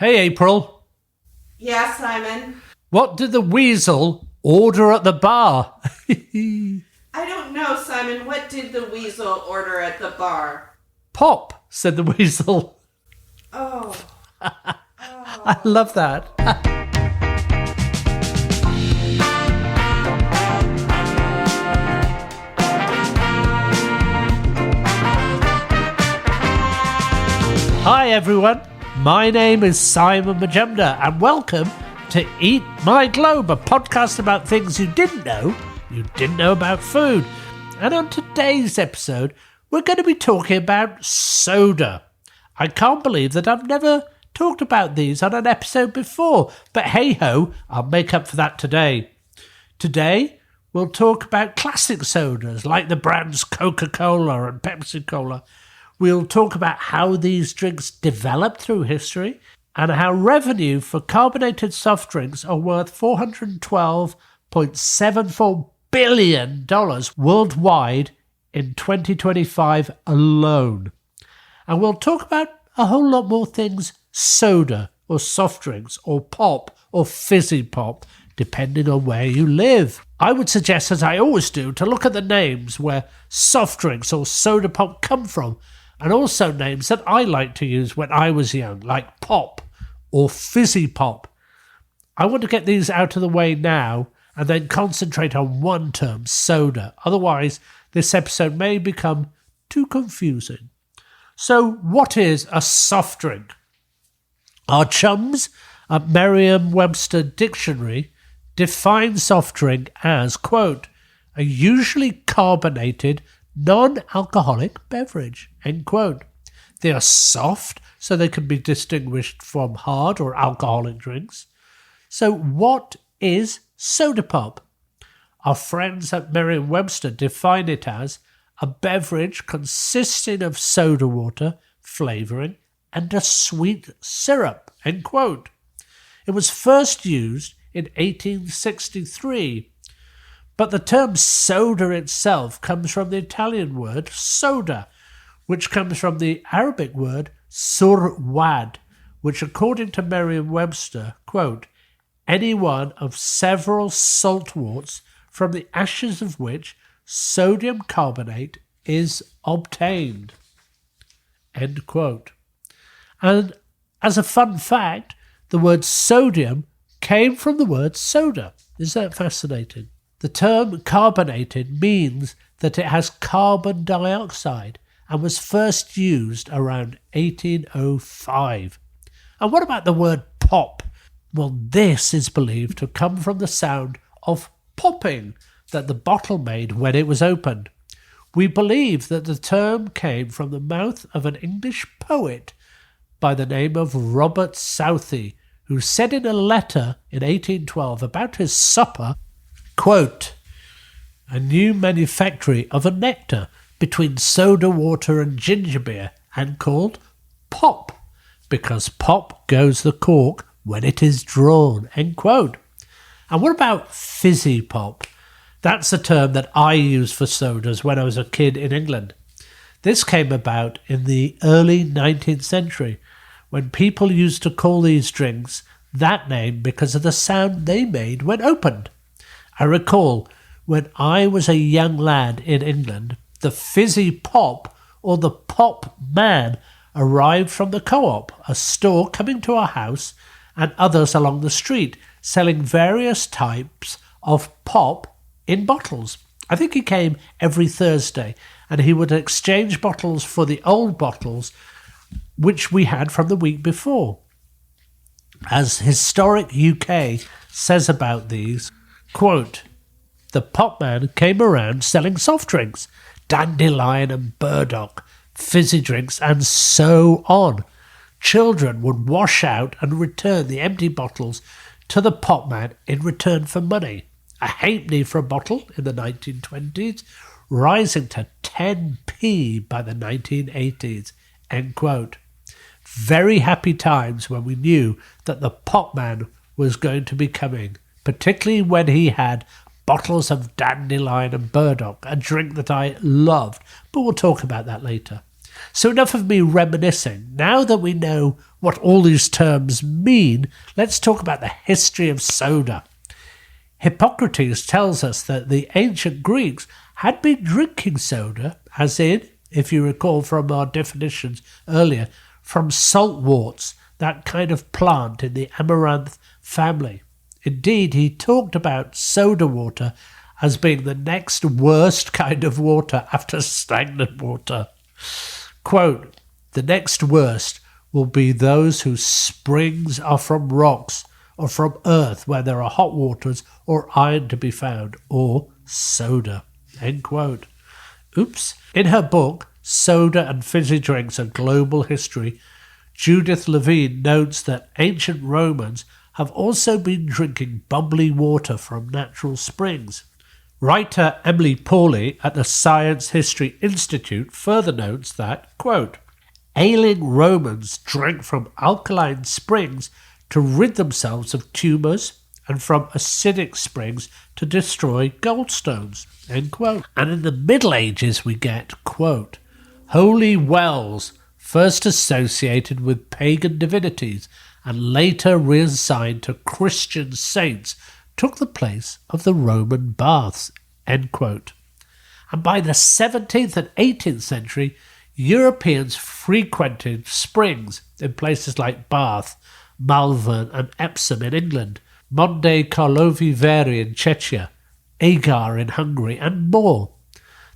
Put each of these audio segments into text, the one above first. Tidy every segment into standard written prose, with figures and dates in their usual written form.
Hey, April. Yeah, Simon. What did the weasel order at the bar? I don't know, Simon. What did the weasel order at the bar? Pop, said the weasel. Oh. I love that. Hi, everyone. My name is Simon Majumdar, and welcome to Eat My Globe, a podcast about things you didn't know about food. And on today's episode, we're going to be talking about soda. I can't believe that I've never talked about these on an episode before, but hey-ho, I'll make up for that today. Today, we'll talk about classic sodas like the brands Coca-Cola and Pepsi-Cola. We'll talk about how these drinks developed through history and how revenue for carbonated soft drinks are worth $412.74 billion worldwide in 2025 alone. And we'll talk about a whole lot more things soda or soft drinks or pop or fizzy pop, depending on where you live. I would suggest, as I always do, to look at the names where soft drinks or soda pop come from, and also names that I liked to use when I was young, like pop or fizzy pop. I want to get these out of the way now and then concentrate on one term, soda. Otherwise, this episode may become too confusing. So, what is a soft drink? Our chums at Merriam-Webster Dictionary define soft drink as, quote, a usually carbonated non-alcoholic beverage, end quote. They are soft, so they can be distinguished from hard or alcoholic drinks. So what is soda pop? Our friends at Merriam-Webster define it as a beverage consisting of soda water, flavouring, and a sweet syrup, end quote. It was first used in 1863, but the term soda itself comes from the Italian word soda, which comes from the Arabic word surwad, which according to Merriam-Webster, quote, any one of several saltworts from the ashes of which sodium carbonate is obtained, end quote. And as a fun fact, the word sodium came from the word soda. Is that fascinating? The term carbonated means that it has carbon dioxide and was first used around 1805. And what about the word pop? Well, this is believed to come from the sound of popping that the bottle made when it was opened. We believe that the term came from the mouth of an English poet by the name of Robert Southey, who said in a letter in 1812 about his supper, quote, a new manufactory of a nectar between soda water and ginger beer, and called pop, because pop goes the cork when it is drawn, end quote. And what about fizzy pop? That's a term that I used for sodas when I was a kid in England. This came about in the early 19th century, when people used to call these drinks that name because of the sound they made when opened. I recall when I was a young lad in England, the fizzy pop or the pop man arrived from the Co-op, a store coming to our house, and others along the street selling various types of pop in bottles. I think he came every Thursday and he would exchange bottles for the old bottles which we had from the week before. As Historic UK says about these, quote, the pop man came around selling soft drinks, dandelion and burdock, fizzy drinks, and so on. Children would wash out and return the empty bottles to the pop man in return for money. A halfpenny for a bottle in the 1920s, rising to 10p by the 1980s, end quote. Very happy times when we knew that the pop man was going to be coming, particularly when he had bottles of dandelion and burdock, a drink that I loved, but we'll talk about that later. So enough of me reminiscing. Now that we know what all these terms mean, let's talk about the history of soda. Hippocrates tells us that the ancient Greeks had been drinking soda, as in, if you recall from our definitions earlier, from saltworts, that kind of plant in the amaranth family. Indeed, he talked about soda water as being the next worst kind of water after stagnant water. Quote, the next worst will be those whose springs are from rocks or from earth where there are hot waters or iron to be found, or soda. End quote. Oops. In her book, Soda and Fizzy Drinks, A Global History, Judith Levine notes that ancient Romans have also been drinking bubbly water from natural springs. Writer Emily Pawley at the Science History Institute further notes that, quote, ailing Romans drank from alkaline springs to rid themselves of tumours and from acidic springs to destroy gallstones, end quote. And in the Middle Ages we get, quote, holy wells, first associated with pagan divinities and later reassigned to Christian saints, took the place of the Roman baths, end quote. And by the 17th and 18th century, Europeans frequented springs in places like Bath, Malvern and Epsom in England, Monte Karlovy Vary in Czechia, Agar in Hungary, and more.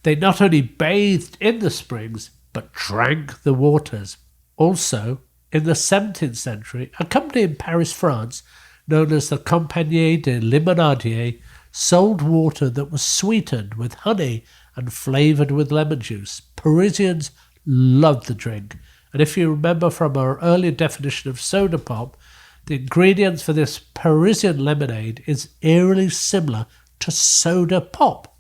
They not only bathed in the springs, but drank the waters. Also, in the 17th century, a company in Paris, France, known as the Compagnie de Limonadier, sold water that was sweetened with honey and flavoured with lemon juice. Parisians loved the drink, and if you remember from our earlier definition of soda pop, the ingredients for this Parisian lemonade is eerily similar to soda pop.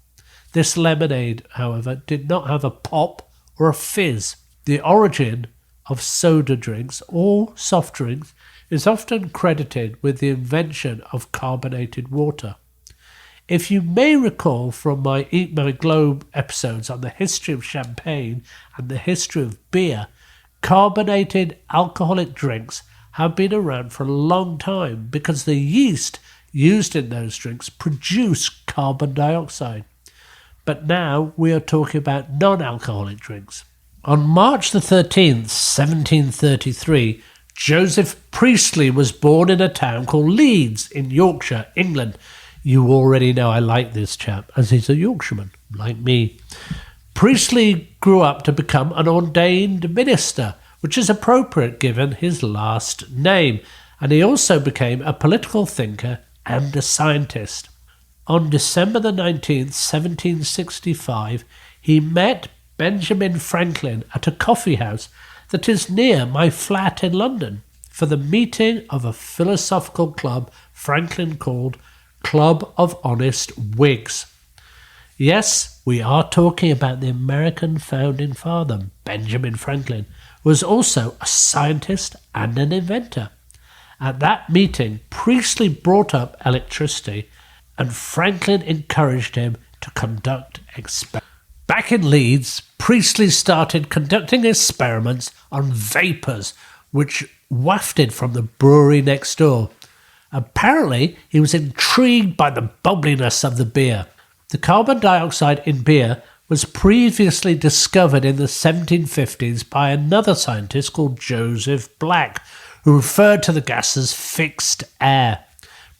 This lemonade, however, did not have a pop or a fizz. The origin of soda drinks or soft drinks is often credited with the invention of carbonated water. If you may recall from my Eat My Globe episodes on the history of champagne and the history of beer, carbonated alcoholic drinks have been around for a long time because the yeast used in those drinks produce carbon dioxide. But now we are talking about non-alcoholic drinks. On March the 13th, 1733, Joseph Priestley was born in a town called Leeds in Yorkshire, England. You already know I like this chap, as he's a Yorkshireman, like me. Priestley grew up to become an ordained minister, which is appropriate given his last name, and he also became a political thinker and a scientist. On December the 19th, 1765, he met Benjamin Franklin at a coffee house that is near my flat in London for the meeting of a philosophical club Franklin called Club of Honest Whigs. Yes, we are talking about the American founding father, Benjamin Franklin, who was also a scientist and an inventor. At that meeting, Priestley brought up electricity, and Franklin encouraged him to conduct experiments. Back in Leeds, Priestley started conducting experiments on vapours, which wafted from the brewery next door. Apparently, he was intrigued by the bubbliness of the beer. The carbon dioxide in beer was previously discovered in the 1750s by another scientist called Joseph Black, who referred to the gas as fixed air.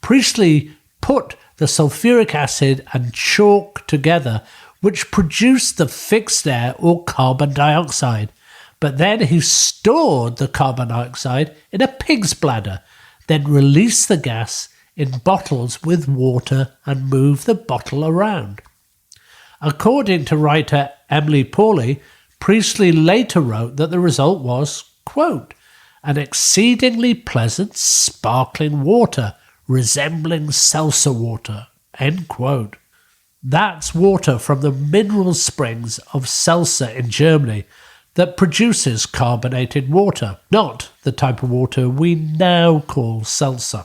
Priestley put the sulfuric acid and chalk together, which produced the fixed air or carbon dioxide. But then he stored the carbon dioxide in a pig's bladder, then released the gas in bottles with water and moved the bottle around. According to writer Emily Pawley, Priestley later wrote that the result was, quote, an exceedingly pleasant sparkling water resembling seltzer water, end quote. That's water from the mineral springs of Seltzer in Germany that produces carbonated water, not the type of water we now call seltzer.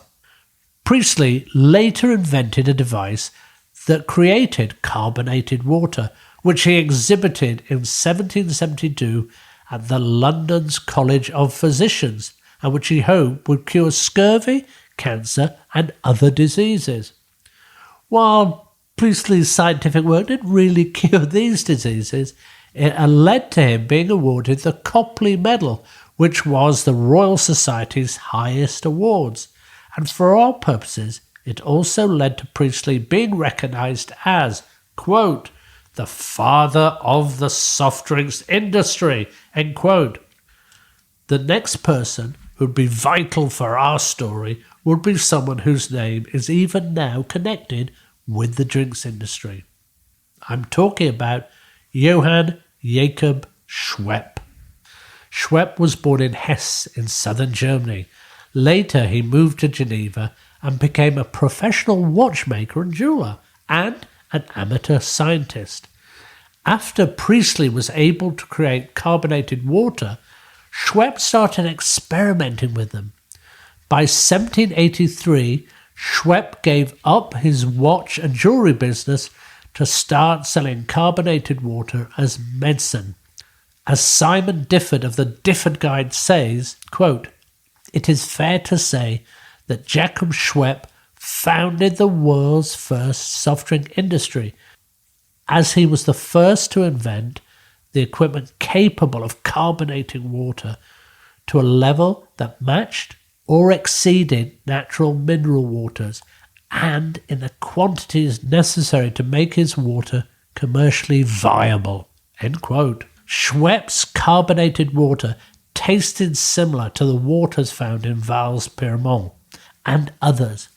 Priestley later invented a device that created carbonated water, which he exhibited in 1772 at the London's College of Physicians, and which he hoped would cure scurvy, cancer, and other diseases. While Priestley's scientific work didn't really cure these diseases, it led to him being awarded the Copley Medal, which was the Royal Society's highest awards. And for our purposes, it also led to Priestley being recognised as, quote, the father of the soft drinks industry, end quote. The next person who'd be vital for our story would be someone whose name is even now connected with the drinks industry. I'm talking about Johann Jakob Schwepp. Schwepp was born in Hesse in southern Germany. Later he moved to Geneva and became a professional watchmaker and jeweller and an amateur scientist. After Priestley was able to create carbonated water, Schwepp started experimenting with them. By 1783, Schwepp gave up his watch and jewellery business to start selling carbonated water as medicine. As Simon Difford of the Difford Guide says, quote, it is fair to say that Jakob Schwepp founded the world's first soft drink industry, as he was the first to invent the equipment capable of carbonating water to a level that matched or exceeded natural mineral waters and in the quantities necessary to make his water commercially viable. End quote. Schwepp's carbonated water tasted similar to the waters found in Vals-Pyrmont and others.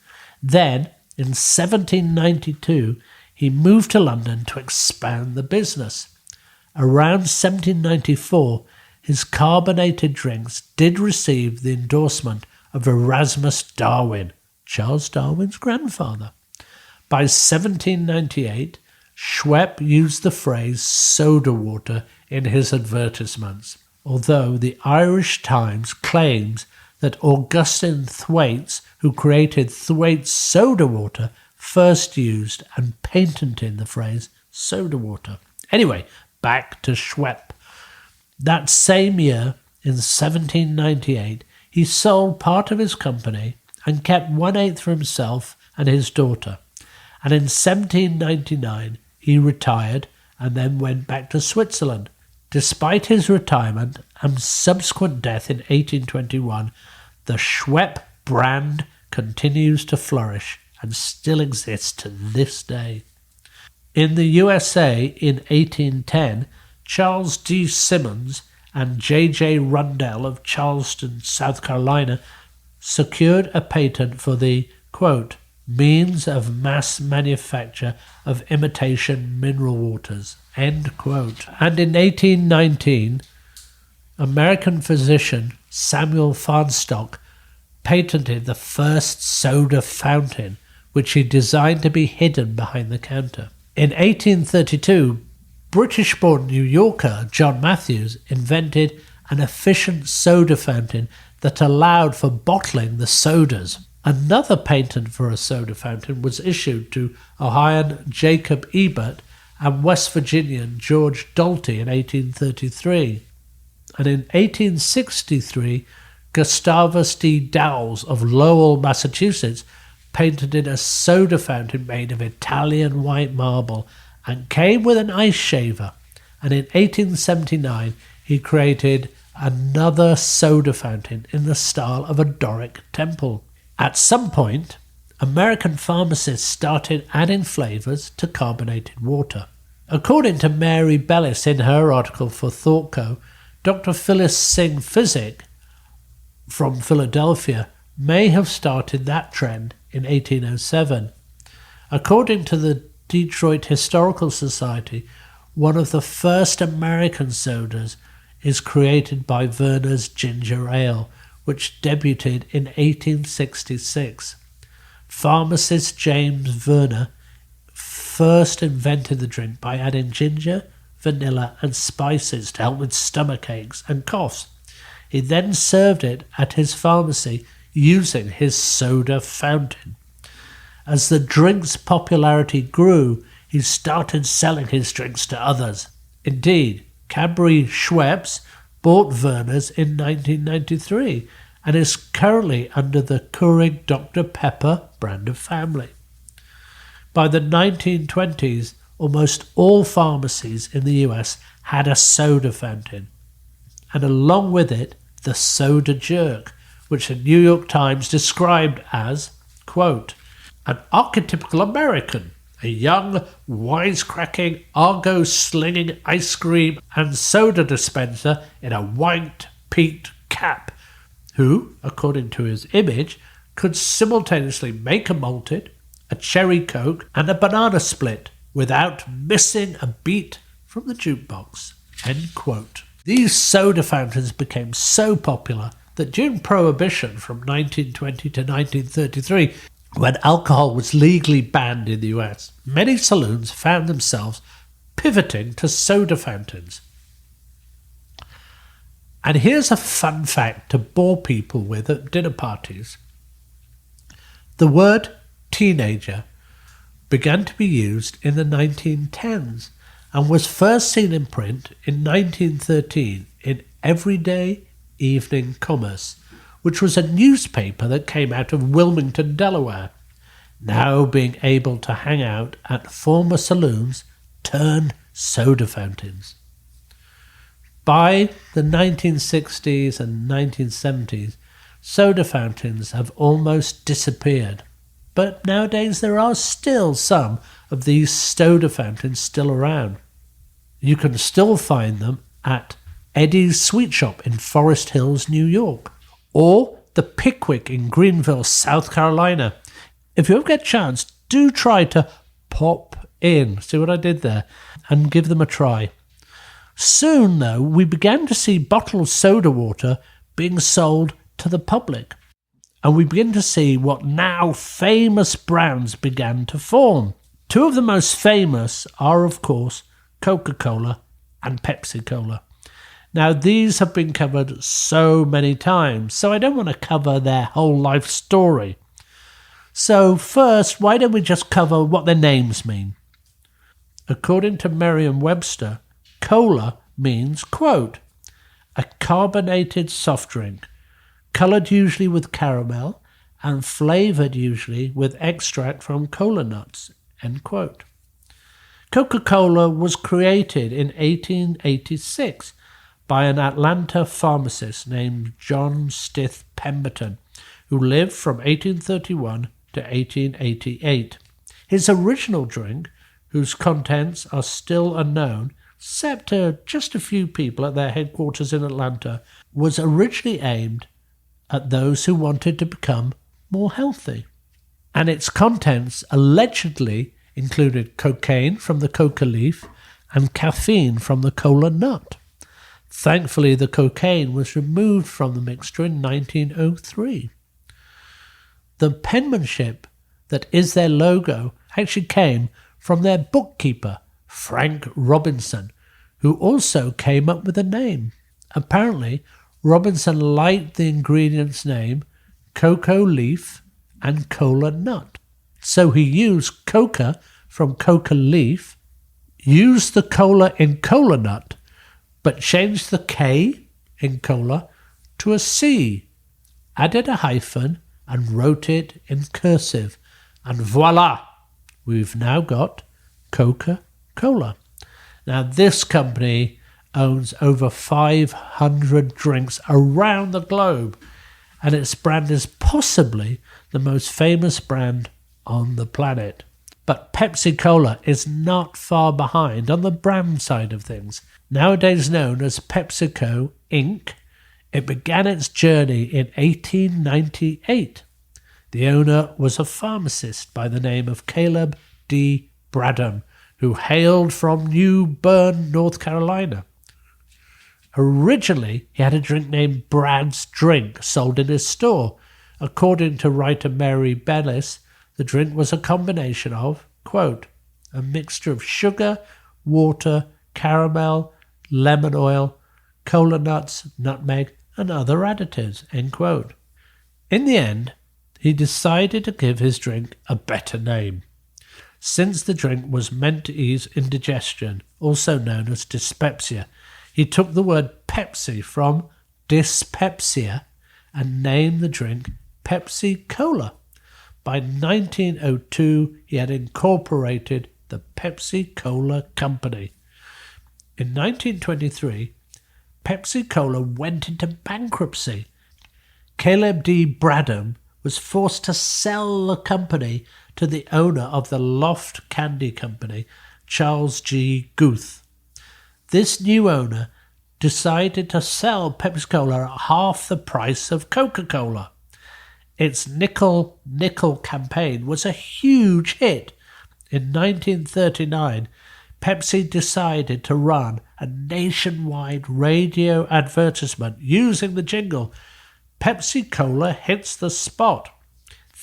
Then, in 1792, he moved to London to expand the business. Around 1794, his carbonated drinks did receive the endorsement of Erasmus Darwin, Charles Darwin's grandfather. By 1798, Schwepp used the phrase soda water in his advertisements, although the Irish Times claims that Augustine Thwaites, who created Thwaites soda water, first used and patented the phrase soda water. Anyway, back to Schwepp. That same year, in 1798, he sold part of his company and kept 1/8 for himself and his daughter. And in 1799, he retired and then went back to Switzerland. Despite his retirement and subsequent death in 1821, the Schwepp brand continues to flourish and still exists to this day. In the USA in 1810, Charles D. Simmons and J.J. Rundell of Charleston, South Carolina, secured a patent for the, quote, means of mass manufacture of imitation mineral waters, end quote. And in 1819, American physician Samuel Farnstock patented the first soda fountain, which he designed to be hidden behind the counter. In 1832, British-born New Yorker John Matthews invented an efficient soda fountain that allowed for bottling the sodas. Another patent for a soda fountain was issued to Ohioan Jacob Ebert and West Virginian George Dalty in 1833. And in 1863, Gustavus D. Dowles of Lowell, Massachusetts, patented a soda fountain made of Italian white marble and came with an ice shaver. And in 1879, he created another soda fountain in the style of a Doric temple. At some point, American pharmacists started adding flavours to carbonated water. According to Mary Bellis in her article for ThoughtCo, Dr. Phyllis Singh Physic from Philadelphia may have started that trend in 1807. According to the Detroit Historical Society, one of the first American sodas is created by Werner's Ginger Ale, which debuted in 1866. Pharmacist James Werner first invented the drink by adding ginger, vanilla and spices to help with stomach aches and coughs. He then served it at his pharmacy using his soda fountain. As the drink's popularity grew, he started selling his drinks to others. Indeed, Cadbury Schweppes bought Werner's in 1993, and is currently under the Keurig Dr. Pepper brand of family. By the 1920s, almost all pharmacies in the US had a soda fountain, and along with it, the soda jerk, which the New York Times described as, quote, an archetypical American, a young, wisecracking, Argo-slinging ice cream and soda dispenser in a white peaked cap, who, according to his image, could simultaneously make a malted, a cherry coke, and a banana split without missing a beat from the jukebox. End quote. These soda fountains became so popular that during Prohibition from 1920 to 1933, when alcohol was legally banned in the US, many saloons found themselves pivoting to soda fountains. And here's a fun fact to bore people with at dinner parties. The word teenager began to be used in the 1910s and was first seen in print in 1913 in Everyday Evening Commerce, which was a newspaper that came out of Wilmington, Delaware, now being able to hang out at former saloons turned soda fountains. By the 1960s and 1970s, soda fountains have almost disappeared, but nowadays there are still some of these soda fountains still around. You can still find them at Eddie's Sweet Shop in Forest Hills, New York, or the Pickwick in Greenville, South Carolina. If you ever get a chance, do try to pop in, see what I did there, and give them a try. Soon, though, we began to see bottled soda water being sold to the public, and we begin to see what now famous brands began to form. Two of the most famous are, of course, Coca-Cola and Pepsi-Cola. Now, these have been covered so many times, so I don't want to cover their whole life story. So first, why don't we just cover what their names mean? According to Merriam-Webster, cola means, quote, a carbonated soft drink, coloured usually with caramel and flavoured usually with extract from cola nuts, end quote. Coca-Cola was created in 1886 by an Atlanta pharmacist named John Stith Pemberton, who lived from 1831 to 1888. His original drink, whose contents are still unknown, except to just a few people at their headquarters in Atlanta, was originally aimed at those who wanted to become more healthy. And its contents allegedly included cocaine from the coca leaf and caffeine from the cola nut. Thankfully, the cocaine was removed from the mixture in 1903. The penmanship that is their logo actually came from their bookkeeper, Frank Robinson, who also came up with the name. Apparently, Robinson liked the ingredients name cocoa leaf and cola nut. So he used coca from coca leaf, used the cola in cola nut, but changed the K in cola to a C, added a hyphen and wrote it in cursive. And voila, we've now got Coca-Cola. Now, this company owns over 500 drinks around the globe, and its brand is possibly the most famous brand on the planet. But Pepsi-Cola is not far behind on the brand side of things. Nowadays known as PepsiCo Inc., it began its journey in 1898. The owner was a pharmacist by the name of Caleb D. Bradham, who hailed from New Bern, North Carolina. Originally, he had a drink named Brad's Drink sold in his store. According to writer Mary Bellis, the drink was a combination of, quote, a mixture of sugar, water, caramel, lemon oil, cola nuts, nutmeg, and other additives, end quote. In the end, he decided to give his drink a better name, since the drink was meant to ease indigestion, also known as dyspepsia. He took the word Pepsi from dyspepsia and named the drink Pepsi Cola. By 1902, he had incorporated the Pepsi Cola Company. In 1923, Pepsi Cola went into bankruptcy. Caleb D. Bradham was forced to sell the company to the owner of the Loft Candy Company, Charles G. Guth. This new owner decided to sell Pepsi Cola at half the price of Coca-Cola. Its Nickel campaign was a huge hit. In 1939, Pepsi decided to run a nationwide radio advertisement using the jingle, "Pepsi Cola hits the spot."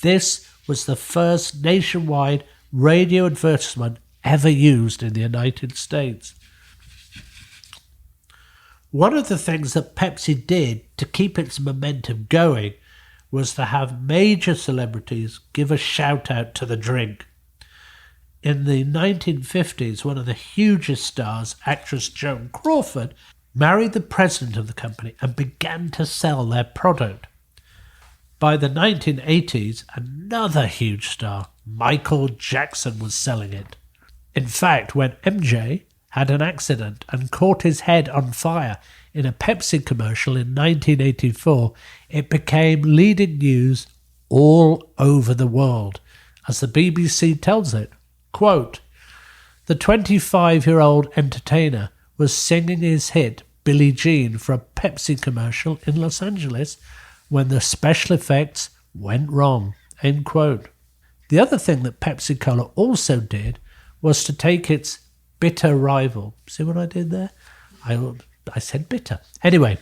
This was the first nationwide radio advertisement ever used in the United States. One of the things that Pepsi did to keep its momentum going was to have major celebrities give a shout out to the drink. In the 1950s, one of the hugest stars, actress Joan Crawford, married the president of the company and began to sell their product. By the 1980s, another huge star, Michael Jackson, was selling it. In fact, when MJ had an accident and caught his head on fire in a Pepsi commercial in 1984, it became leading news all over the world. As the BBC tells it, quote, "The 25-year-old entertainer was singing his hit Billie Jean for a Pepsi commercial in Los Angeles when the special effects went wrong," end quote. The other thing that Pepsi Cola also did was to take its bitter rival. See what I did there? I said bitter. Anyway,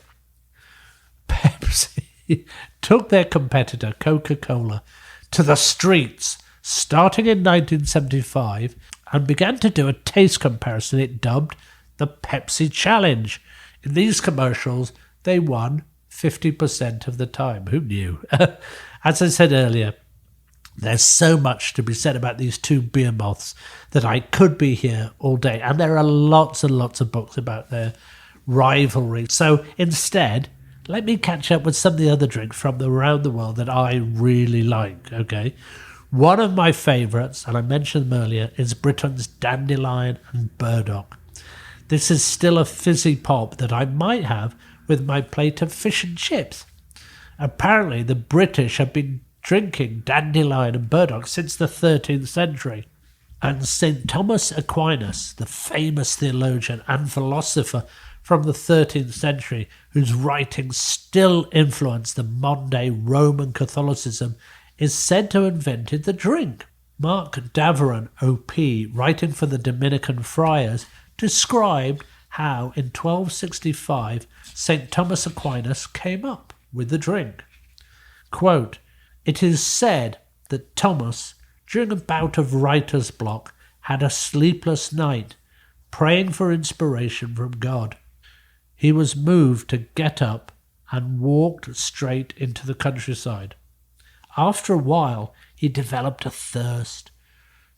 Pepsi took their competitor, Coca-Cola, to the streets starting in 1975 and began to do a taste comparison it dubbed the Pepsi Challenge. In these commercials, they won 50% of the time. Who knew? As I said earlier, there's so much to be said about these two beer moths that I could be here all day. And there are lots and lots of books about their rivalry. So instead, let me catch up with some of the other drinks from around the world that I really like, okay? One of my favourites, and I mentioned them earlier, is Britain's Dandelion and Burdock. This is still a fizzy pop that I might have with my plate of fish and chips. Apparently, the British have been drinking Dandelion and Burdock since the 13th century. And St. Thomas Aquinas, the famous theologian and philosopher from the 13th century, whose writings still influence the modern-day Roman Catholicism, is said to have invented the drink. Mark Daveron, OP, writing for the Dominican Friars, described how in 1265 St. Thomas Aquinas came up with the drink. Quote, "It is said that Thomas, during a bout of writer's block, had a sleepless night, praying for inspiration from God. He was moved to get up and walked straight into the countryside. After a while, he developed a thirst.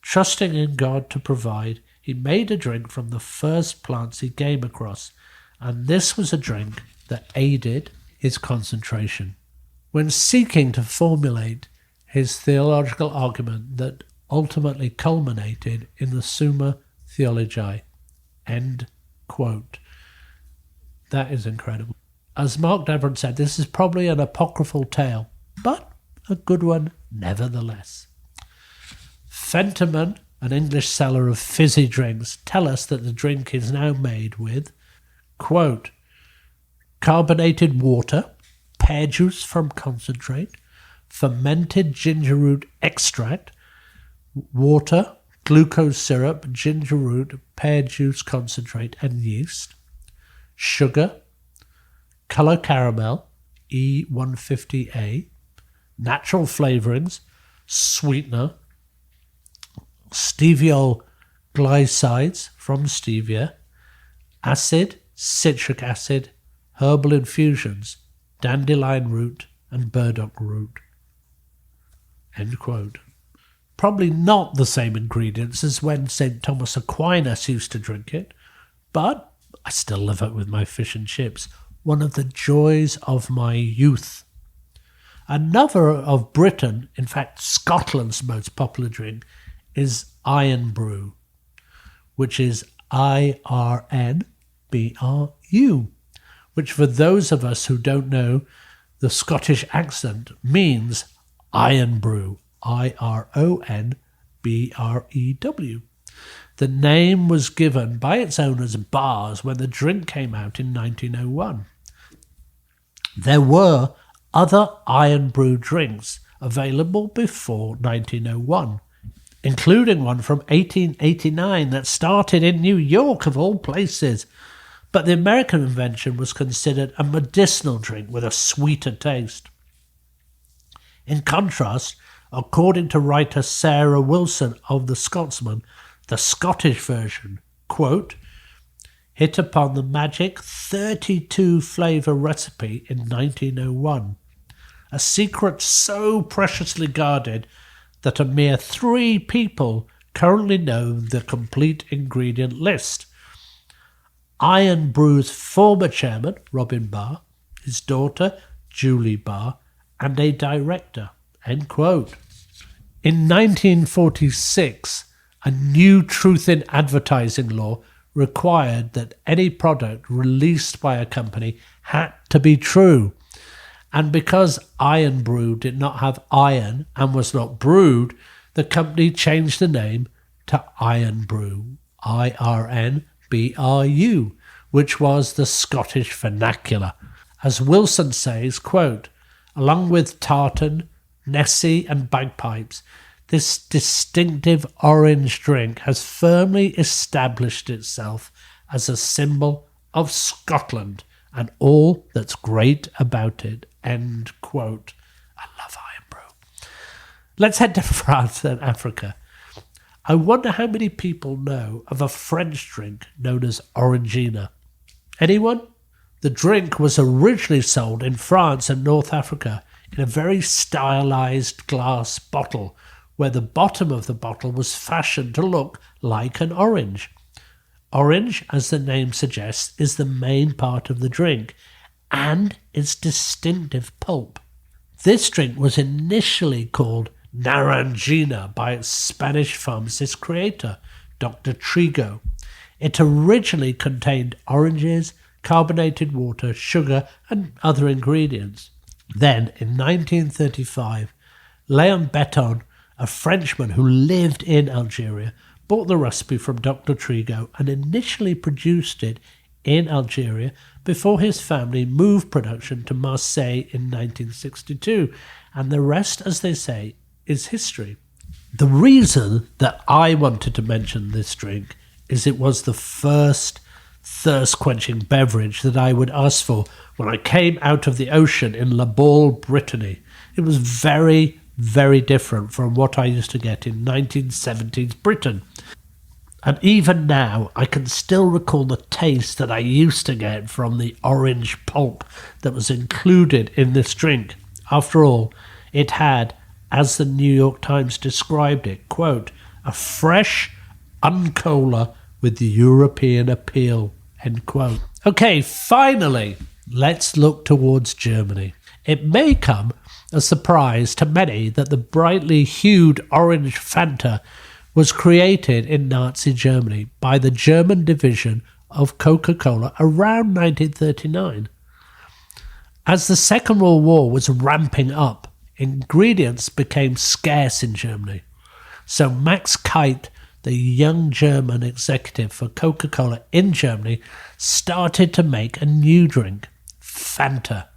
Trusting in God to provide, he made a drink from the first plants he came across, and this was a drink that aided his concentration." When seeking to formulate his theological argument that ultimately culminated in the Summa Theologiae. End quote. That is incredible. As Mark Daveron said, this is probably an apocryphal tale, but a good one nevertheless. Fenterman, an English seller of fizzy drinks, tell us that the drink is now made with, quote, "carbonated water, pear juice from concentrate, fermented ginger root extract, water, glucose syrup, ginger root, pear juice concentrate, and yeast, sugar, colour caramel, E150A, natural flavourings, sweetener, steviol glycides from stevia, acid, citric acid, herbal infusions, dandelion root and burdock root." End quote. Probably not the same ingredients as when St. Thomas Aquinas used to drink it, but I still love it with my fish and chips. One of the joys of my youth. Another of Britain, in fact Scotland's most popular drink, is Iron Brew, which is IRNBRU, which for those of us who don't know the Scottish accent means Iron Brew, IRONBREW. The name was given by its owners bars when the drink came out in 1901. There were other Iron Brew drinks available before 1901, including one from 1889 that started in New York of all places. But the American invention was considered a medicinal drink with a sweeter taste. In contrast, according to writer Sarah Wilson of The Scotsman, the Scottish version, quote, hit upon the magic 32-flavour recipe in 1901, a secret so preciously guarded that a mere 3 people currently know the complete ingredient list. Iron Brew's former chairman, Robin Barr, his daughter, Julie Barr, and a director, end quote. In 1946, a new truth in advertising law required that any product released by a company had to be true. And because Iron Brew did not have iron and was not brewed, the company changed the name to Iron Brew, IRNBRU, which was the Scottish vernacular. As Wilson says, quote, along with tartan, Nessie and bagpipes, this distinctive orange drink has firmly established itself as a symbol of Scotland and all that's great about it. End quote. I love Iron Brew. Let's head to France and Africa. I wonder how many people know of a French drink known as Orangina. Anyone? The drink was originally sold in France and North Africa in a very stylized glass bottle, where the bottom of the bottle was fashioned to look like an orange. Orange, as the name suggests, is the main part of the drink, and its distinctive pulp. This drink was initially called Narangina by its Spanish pharmacist creator, Dr. Trigo. It originally contained oranges, carbonated water, sugar, and other ingredients. Then, in 1935, Léon Béton, a Frenchman who lived in Algeria, bought the recipe from Dr. Trigo and initially produced it in Algeria before his family moved production to Marseille in 1962, and the rest, as they say, is history. The reason that I wanted to mention this drink is it was the first thirst-quenching beverage that I would ask for when I came out of the ocean in La Baule, Brittany. It was very, very different from what I used to get in 1970s Britain. And even now, I can still recall the taste that I used to get from the orange pulp that was included in this drink. After all, it had, as the New York Times described it, quote, a fresh uncola with the European appeal, end quote. Okay, finally, let's look towards Germany. It may come a surprise to many that the brightly hued orange Fanta was created in Nazi Germany by the German division of Coca-Cola around 1939. As the Second World War was ramping up, ingredients became scarce in Germany. So Max Kite, the young German executive for Coca-Cola in Germany, started to make a new drink, Fanta.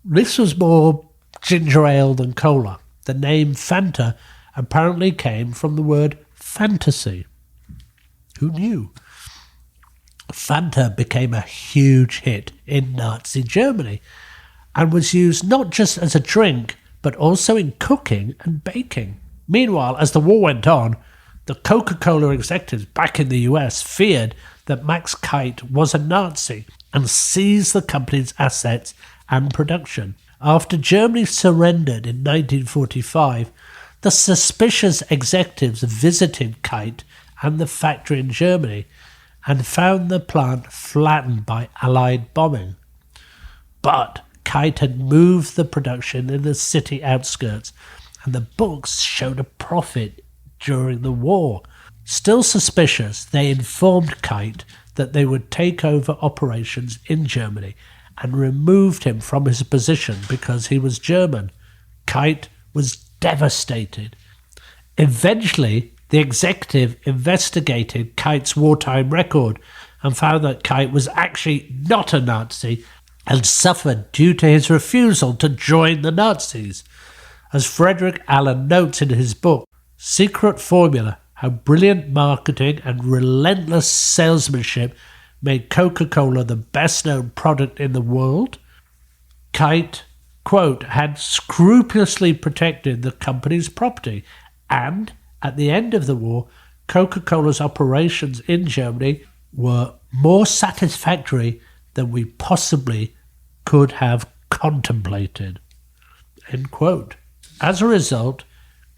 This was more ginger ale than cola. The name Fanta apparently came from the word fantasy. Who knew? Fanta became a huge hit in Nazi Germany and was used not just as a drink, but also in cooking and baking. Meanwhile, as the war went on, the Coca-Cola executives back in the US feared that Max Kite was a Nazi and seized the company's assets and production. After Germany surrendered in 1945, the suspicious executives visited Kite and the factory in Germany and found the plant flattened by Allied bombing. But Kite had moved the production in the city outskirts, and the books showed a profit during the war. Still suspicious, they informed Kite that they would take over operations in Germany and removed him from his position because he was German. Kite was devastated. Eventually, the executive investigated Kite's wartime record and found that Kite was actually not a Nazi and suffered due to his refusal to join the Nazis. As Frederick Allen notes in his book, Secret Formula, How Brilliant Marketing and Relentless Salesmanship Made Coca-Cola the best-known product in the world, Kite, quote, had scrupulously protected the company's property, and at the end of the war, Coca-Cola's operations in Germany were more satisfactory than we possibly could have contemplated, end quote. As a result,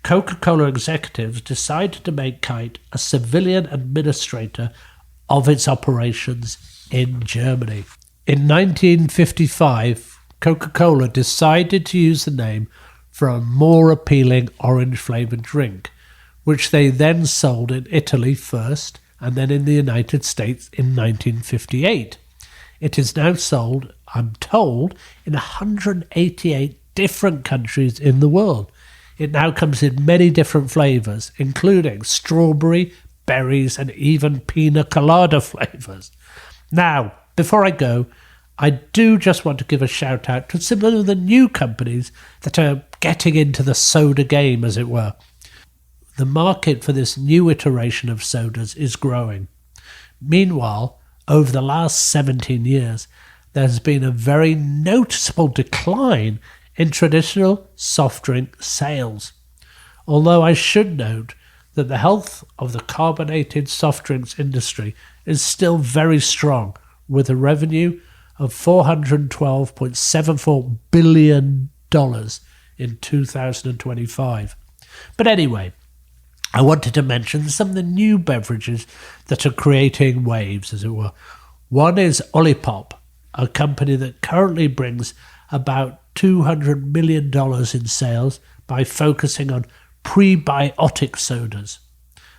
Coca-Cola executives decided to make Kite a civilian administrator of its operations in Germany. In 1955, Coca-Cola decided to use the name for a more appealing orange-flavoured drink, which they then sold in Italy first and then in the United States in 1958. It is now sold, I'm told, in 188 different countries in the world. It now comes in many different flavours, including strawberry, berries, and even pina colada flavours. Now, before I go, I do just want to give a shout out to some of the new companies that are getting into the soda game, as it were. The market for this new iteration of sodas is growing. Meanwhile, over the last 17 years, there has been a very noticeable decline in traditional soft drink sales. Although I should note that the health of the carbonated soft drinks industry is still very strong, with a revenue of $412.74 billion in 2025. But anyway, I wanted to mention some of the new beverages that are creating waves, as it were. One is Olipop, a company that currently brings about $200 million in sales by focusing on prebiotic sodas.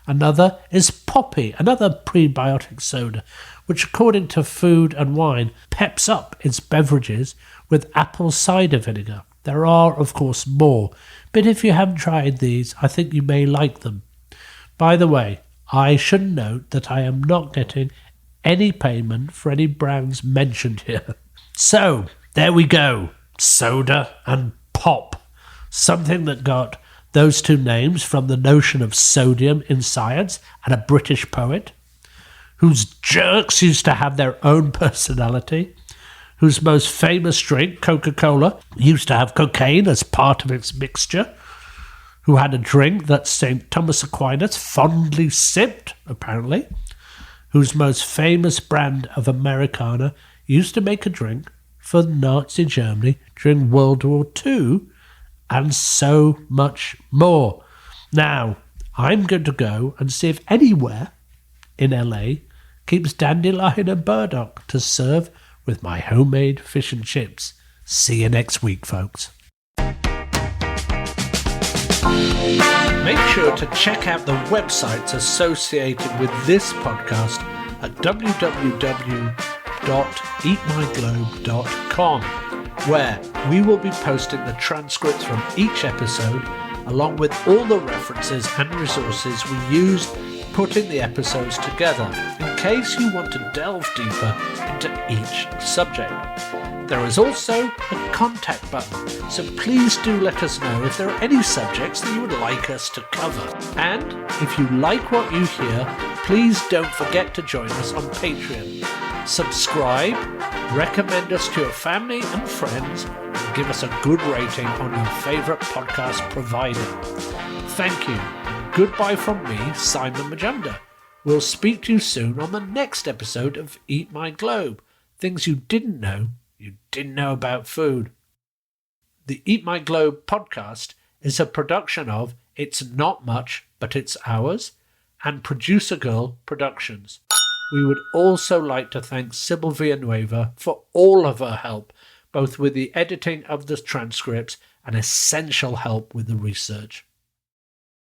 Another is Poppy, another prebiotic soda, which according to Food and Wine peps up its beverages with apple cider vinegar. There are, of course, more, but if you haven't tried these, I think you may like them. By the way, I should note that I am not getting any payment for any brands mentioned here. So, there we go. Soda and pop. Something that got those two names from the notion of sodium in science and a British poet, whose jerks used to have their own personality, whose most famous drink, Coca-Cola, used to have cocaine as part of its mixture, who had a drink that St. Thomas Aquinas fondly sipped, apparently, whose most famous brand of Americana used to make a drink for Nazi Germany during World War II, and so much more. Now, I'm going to go and see if anywhere in LA keeps dandelion and burdock to serve with my homemade fish and chips. See you next week, folks. Make sure to check out the websites associated with this podcast at www.eatmyglobe.com, where we will be posting the transcripts from each episode, along with all the references and resources we used putting the episodes together, in case you want to delve deeper into each subject. There is also a contact button, so please do let us know if there are any subjects that you would like us to cover. And if you like what you hear, please don't forget to join us on Patreon. Subscribe, recommend us to your family and friends, and give us a good rating on your favourite podcast provider. Thank you. Goodbye from me, Simon Majumdar. We'll speak to you soon on the next episode of Eat My Globe. Things you didn't know about food. The Eat My Globe podcast is a production of It's Not Much, But It's Ours and Producer Girl Productions. We would also like to thank Sybil Villanueva for all of her help both with the editing of the transcripts and essential help with the research.